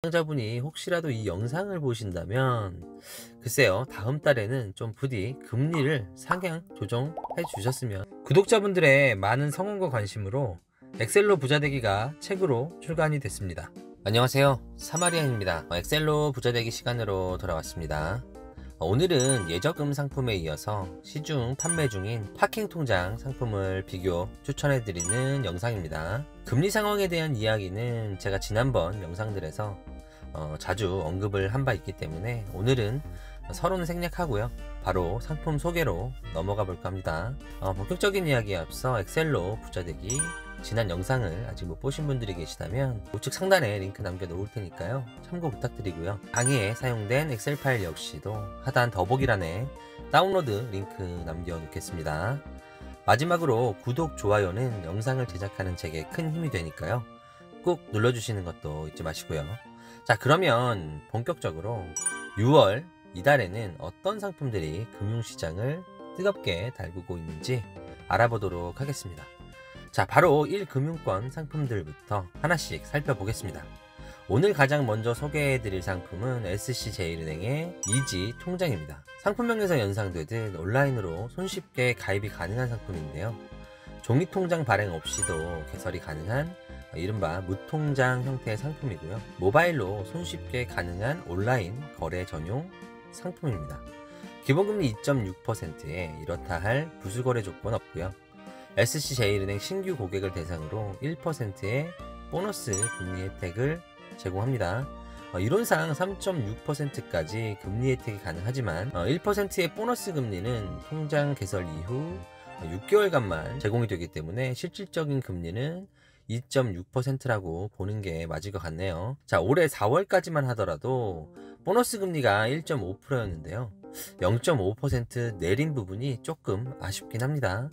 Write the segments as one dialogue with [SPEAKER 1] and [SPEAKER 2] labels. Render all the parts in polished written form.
[SPEAKER 1] 시청자분이 혹시라도 이 영상을 보신다면 글쎄요, 다음 달에는 좀 부디 금리를 상향 조정해 주셨으면. 구독자분들의 많은 성원과 관심으로 엑셀로 부자되기가 책으로 출간이 됐습니다. 안녕하세요, 사마리안입니다. 엑셀로 부자되기 시간으로 돌아왔습니다. 오늘은 예적금 상품에 이어서 시중 판매 중인 파킹통장 상품을 비교 추천해드리는 영상입니다. 금리 상황에 대한 이야기는 제가 지난번 영상들에서 자주 언급을 한 바 있기 때문에 오늘은 서론을 생략하고요, 바로 상품 소개로 넘어가 볼까 합니다. 본격적인 이야기에 앞서 엑셀로 부자되기 지난 영상을 아직 못 보신 분들이 계시다면 우측 상단에 링크 남겨 놓을 테니까요, 참고 부탁드리고요. 강의에 사용된 엑셀 파일 역시도 하단 더보기란에 다운로드 링크 남겨 놓겠습니다. 마지막으로 구독, 좋아요는 영상을 제작하는 제게 큰 힘이 되니까요, 꾹 눌러주시는 것도 잊지 마시고요. 자, 그러면 본격적으로 6월 이달에는 어떤 상품들이 금융시장을 뜨겁게 달구고 있는지 알아보도록 하겠습니다. 자, 바로 1금융권 상품들부터 하나씩 살펴보겠습니다. 오늘 가장 먼저 소개해드릴 상품은 SC제일은행의 이지 통장입니다. 상품명에서 연상되듯 온라인으로 손쉽게 가입이 가능한 상품인데요, 종이통장 발행 없이도 개설이 가능한 이른바 무통장 형태의 상품이고요, 모바일로 손쉽게 가능한 온라인 거래 전용 상품입니다. 기본금리 2.6%에 이렇다 할 부수거래 조건 없고요, SC제일은행 신규 고객을 대상으로 1%의 보너스 금리 혜택을 제공합니다. 이론상 3.6%까지 금리 혜택이 가능하지만 1%의 보너스 금리는 통장 개설 이후 6개월간만 제공이 되기 때문에 실질적인 금리는 2.6%라고 보는 게 맞을 것 같네요. 자, 올해 4월까지만 하더라도 보너스 금리가 1.5%였는데요 0.5% 내린 부분이 조금 아쉽긴 합니다.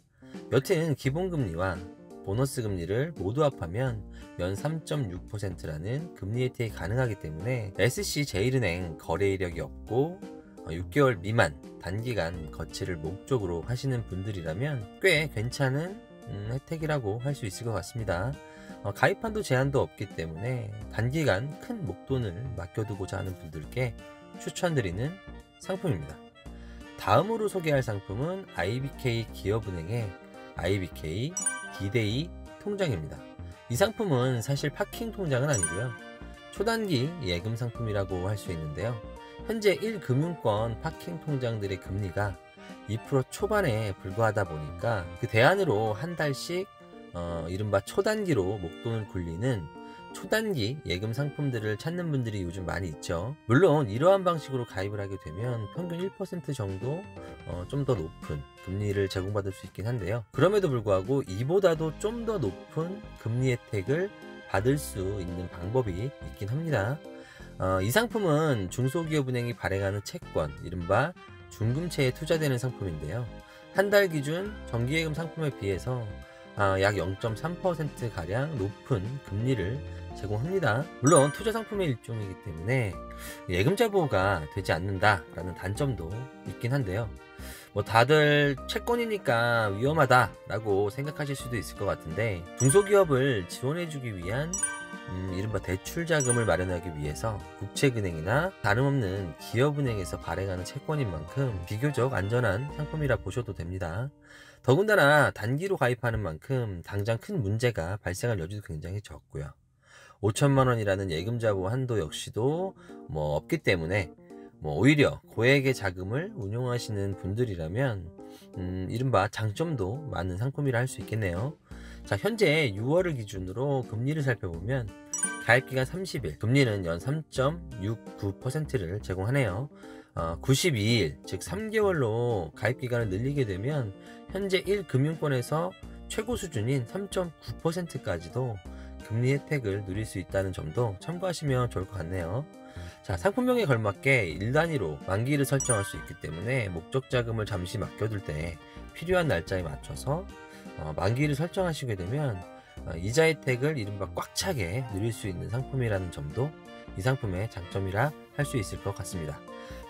[SPEAKER 1] 여튼 기본금리와 보너스 금리를 모두 합하면 연 3.6%라는 금리 혜택이 가능하기 때문에 SC제일은행 거래 이력이 없고 6개월 미만 단기간 거치를 목적으로 하시는 분들이라면 꽤 괜찮은 혜택이라고 할 수 있을 것 같습니다. 가입한도 제한도 없기 때문에 단기간 큰 목돈을 맡겨두고자 하는 분들께 추천드리는 상품입니다. 다음으로 소개할 상품은 IBK 기업은행의 IBK 디데이 통장입니다. 이 상품은 사실 파킹 통장은 아니고요, 초단기 예금 상품이라고 할 수 있는데요, 현재 1금융권 파킹 통장들의 금리가 2% 초반에 불과하다 보니까 그 대안으로 한 달씩 이른바 초단기로 목돈을 굴리는 초단기 예금 상품들을 찾는 분들이 요즘 많이 있죠. 물론 이러한 방식으로 가입을 하게 되면 평균 1% 정도 좀 더 높은 금리를 제공받을 수 있긴 한데요, 그럼에도 불구하고 이보다도 좀 더 높은 금리 혜택을 받을 수 있는 방법이 있긴 합니다. 이 상품은 중소기업은행이 발행하는 채권, 이른바 중금채에 투자되는 상품인데요, 한 달 기준 정기예금 상품에 비해서 약 0.3%가량 높은 금리를 제공합니다. 물론 투자 상품의 일종이기 때문에 예금자 보호가 되지 않는다라는 단점도 있긴 한데요, 다들 채권이니까 위험하다라고 생각하실 수도 있을 것 같은데, 중소기업을 지원해주기 위한 이른바 대출 자금을 마련하기 위해서 국책은행이나 다름없는 기업은행에서 발행하는 채권인 만큼 비교적 안전한 상품이라 보셔도 됩니다. 더군다나 단기로 가입하는 만큼 당장 큰 문제가 발생할 여지도 굉장히 적고요, 5천만원이라는 예금자 보호 한도 역시도 없기 때문에 오히려 고액의 자금을 운용하시는 분들이라면 이른바 장점도 많은 상품이라 할 수 있겠네요. 자, 현재 6월을 기준으로 금리를 살펴보면 가입기간 30일, 금리는 연 3.69%를 제공하네요. 92일, 즉 3개월로 가입기간을 늘리게 되면 현재 1금융권에서 최고 수준인 3.9%까지도 금리 혜택을 누릴 수 있다는 점도 참고하시면 좋을 것 같네요. 자, 상품명에 걸맞게 1단위로 만기를 설정할 수 있기 때문에 목적 자금을 잠시 맡겨둘 때 필요한 날짜에 맞춰서 만기를 설정하시게 되면 이자 혜택을 이른바 꽉 차게 누릴 수 있는 상품이라는 점도 이 상품의 장점이라 할 수 있을 것 같습니다.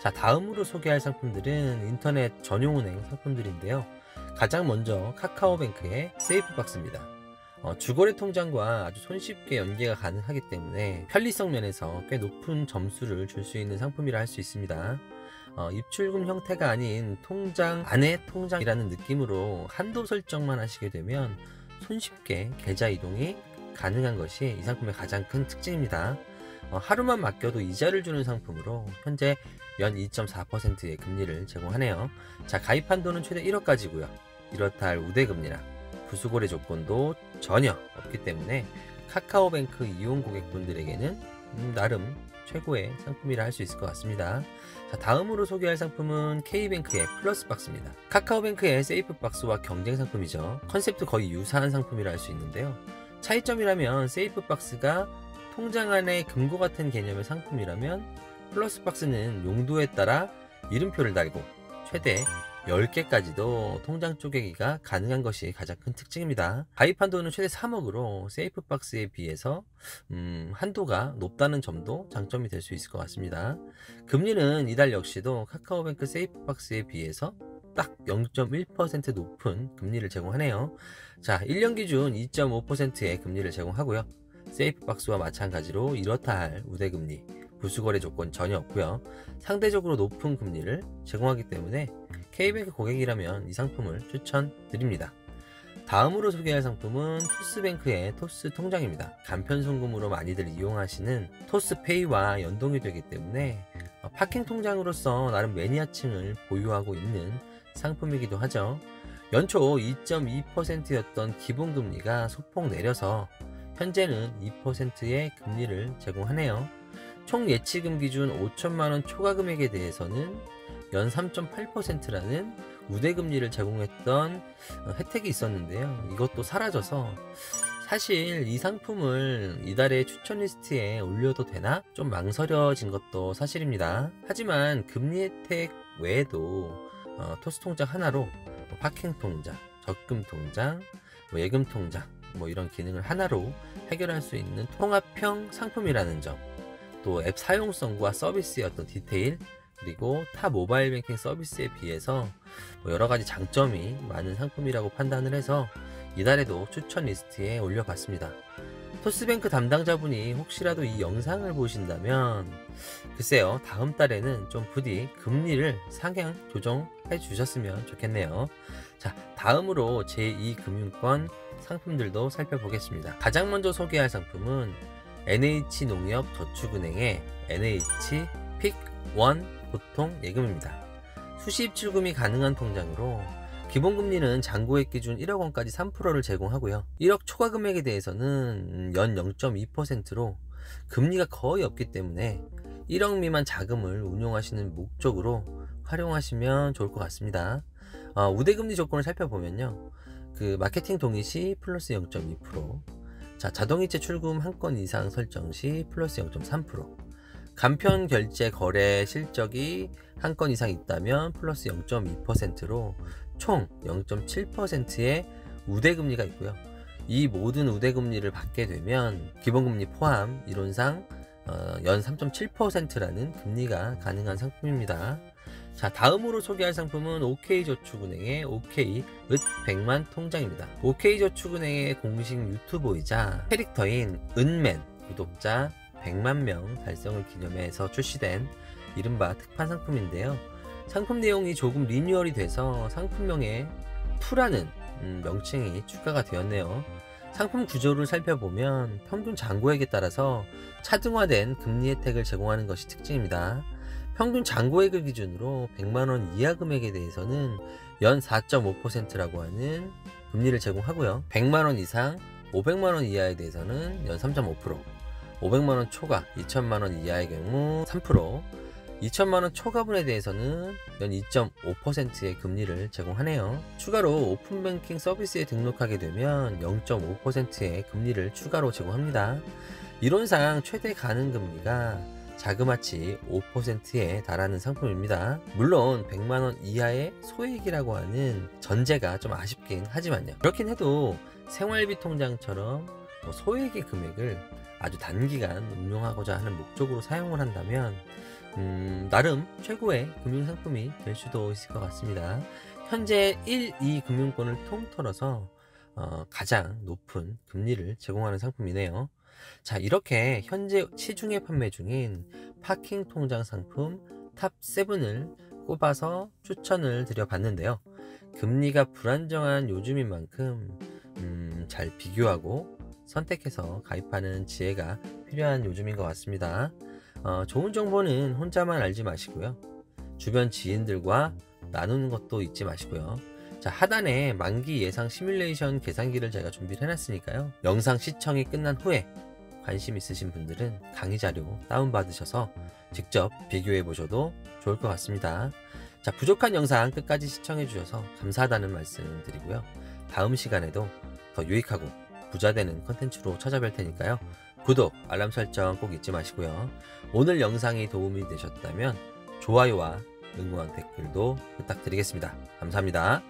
[SPEAKER 1] 자, 다음으로 소개할 상품들은 인터넷 전용은행 상품들인데요, 가장 먼저 카카오뱅크의 세이프박스입니다. 주거래 통장과 아주 손쉽게 연계가 가능하기 때문에 편리성 면에서 꽤 높은 점수를 줄 수 있는 상품이라 할 수 있습니다. 입출금 형태가 아닌 통장 안에 통장이라는 느낌으로 한도 설정만 하시게 되면 손쉽게 계좌 이동이 가능한 것이 이 상품의 가장 큰 특징입니다. 하루만 맡겨도 이자를 주는 상품으로 현재 연 2.4%의 금리를 제공하네요. 자, 가입 한도는 최대 1억까지고요. 이렇다 할 우대금리나 부수거래 조건도 전혀 없기 때문에 카카오뱅크 이용 고객분들에게는 나름 최고의 상품이라 할 수 있을 것 같습니다. 자, 다음으로 소개할 상품은 K뱅크의 플러스박스입니다. 카카오뱅크의 세이프박스와 경쟁 상품이죠. 컨셉도 거의 유사한 상품이라 할 수 있는데요. 차이점이라면 세이프박스가 통장 안에 금고 같은 개념의 상품이라면 플러스박스는 용도에 따라 이름표를 달고 최대 10개까지도 통장 쪼개기가 가능한 것이 가장 큰 특징입니다. 가입 한도는 최대 3억으로 세이프박스에 비해서 한도가 높다는 점도 장점이 될 수 있을 것 같습니다. 금리는 이달 역시도 카카오뱅크 세이프박스에 비해서 딱 0.1% 높은 금리를 제공하네요. 자, 1년 기준 2.5%의 금리를 제공하고요. 세이프박스와 마찬가지로 이렇다 할 우대금리, 부수거래 조건 전혀 없고요. 상대적으로 높은 금리를 제공하기 때문에 K뱅크 고객이라면 이 상품을 추천드립니다. 다음으로 소개할 상품은 토스뱅크의 토스 통장입니다. 간편 송금으로 많이들 이용하시는 토스페이와 연동이 되기 때문에 파킹 통장으로서 나름 매니아층을 보유하고 있는 상품이기도 하죠. 연초 2.2%였던 기본금리가 소폭 내려서 현재는 2%의 금리를 제공하네요. 총 예치금 기준 5천만원 초과 금액에 대해서는 연 3.8%라는 우대금리를 제공했던 혜택이 있었는데요. 이것도 사라져서 사실 이 상품을 이달의 추천 리스트에 올려도 되나? 좀 망설여진 것도 사실입니다. 하지만 금리 혜택 외에도 토스 통장 하나로 파킹 통장, 적금 통장, 예금 통장 이런 기능을 하나로 해결할 수 있는 통합형 상품이라는 점, 또 앱 사용성과 서비스의 어떤 디테일, 그리고 타 모바일 뱅킹 서비스에 비해서 여러가지 장점이 많은 상품이라고 판단을 해서 이달에도 추천 리스트에 올려봤습니다. 토스뱅크 담당자분이 혹시라도 이 영상을 보신다면 글쎄요, 다음 달에는 좀 부디 금리를 상향 조정해 주셨으면 좋겠네요. 자, 다음으로 제2금융권 상품들도 살펴보겠습니다. 가장 먼저 소개할 상품은 NH농협저축은행의 NH픽1 보통 예금입니다. 수시 입출금이 가능한 통장으로 기본금리는 잔고액 기준 1억원까지 3%를 제공하고요. 1억 초과 금액에 대해서는 연 0.2%로 금리가 거의 없기 때문에 1억 미만 자금을 운용하시는 목적으로 활용하시면 좋을 것 같습니다. 우대금리 조건을 살펴보면요. 마케팅 동의 시 플러스 0.2%, 자, 자동이체 출금 한 건 이상 설정 시 플러스 0.3%, 간편 결제 거래 실적이 한 건 이상 있다면 플러스 0.2%로 총 0.7%의 우대금리가 있고요. 이 모든 우대금리를 받게 되면 기본금리 포함 이론상 연 3.7%라는 금리가 가능한 상품입니다. 자, 다음으로 소개할 상품은 OK저축은행의 OK읒100만 통장입니다. OK저축은행의 공식 유튜버이자 캐릭터인 은맨 구독자 100만 명 달성을 기념해서 출시된 이른바 특판 상품인데요. 상품 내용이 조금 리뉴얼이 돼서 상품명에 투라는 명칭이 추가가 되었네요. 상품 구조를 살펴보면 평균 잔고액에 따라서 차등화된 금리 혜택을 제공하는 것이 특징입니다. 평균 잔고액을 기준으로 100만원 이하 금액에 대해서는 연 4.5%라고 하는 금리를 제공하고요. 100만원 이상 500만원 이하에 대해서는 연 3.5%, 500만원 초과 2천만원 이하의 경우 3%, 2천만원 초과분에 대해서는 연 2.5%의 금리를 제공하네요. 추가로 오픈뱅킹 서비스에 등록하게 되면 0.5%의 금리를 추가로 제공합니다. 이론상 최대 가능 금리가 자그마치 5%에 달하는 상품입니다. 물론 100만원 이하의 소액이라고 하는 전제가 좀 아쉽긴 하지만요. 그렇긴 해도 생활비 통장처럼 소액의 금액을 아주 단기간 운용하고자 하는 목적으로 사용을 한다면 나름 최고의 금융상품이 될 수도 있을 것 같습니다. 현재 1, 2 금융권을 통틀어서 가장 높은 금리를 제공하는 상품이네요. 자, 이렇게 현재 시중에 판매 중인 파킹 통장 상품 탑7을 꼽아서 추천을 드려봤는데요. 금리가 불안정한 요즘인 만큼 잘 비교하고 선택해서 가입하는 지혜가 필요한 요즘인 것 같습니다. 좋은 정보는 혼자만 알지 마시고요. 주변 지인들과 나누는 것도 잊지 마시고요. 자, 하단에 만기 예상 시뮬레이션 계산기를 제가 준비를 해놨으니까요. 영상 시청이 끝난 후에 관심 있으신 분들은 강의 자료 다운받으셔서 직접 비교해 보셔도 좋을 것 같습니다. 자, 부족한 영상 끝까지 시청해 주셔서 감사하다는 말씀 드리고요. 다음 시간에도 더 유익하고 부자되는 컨텐츠로 찾아뵐 테니까요. 구독, 알람 설정 꼭 잊지 마시고요. 오늘 영상이 도움이 되셨다면 좋아요와 응원 댓글도 부탁드리겠습니다. 감사합니다.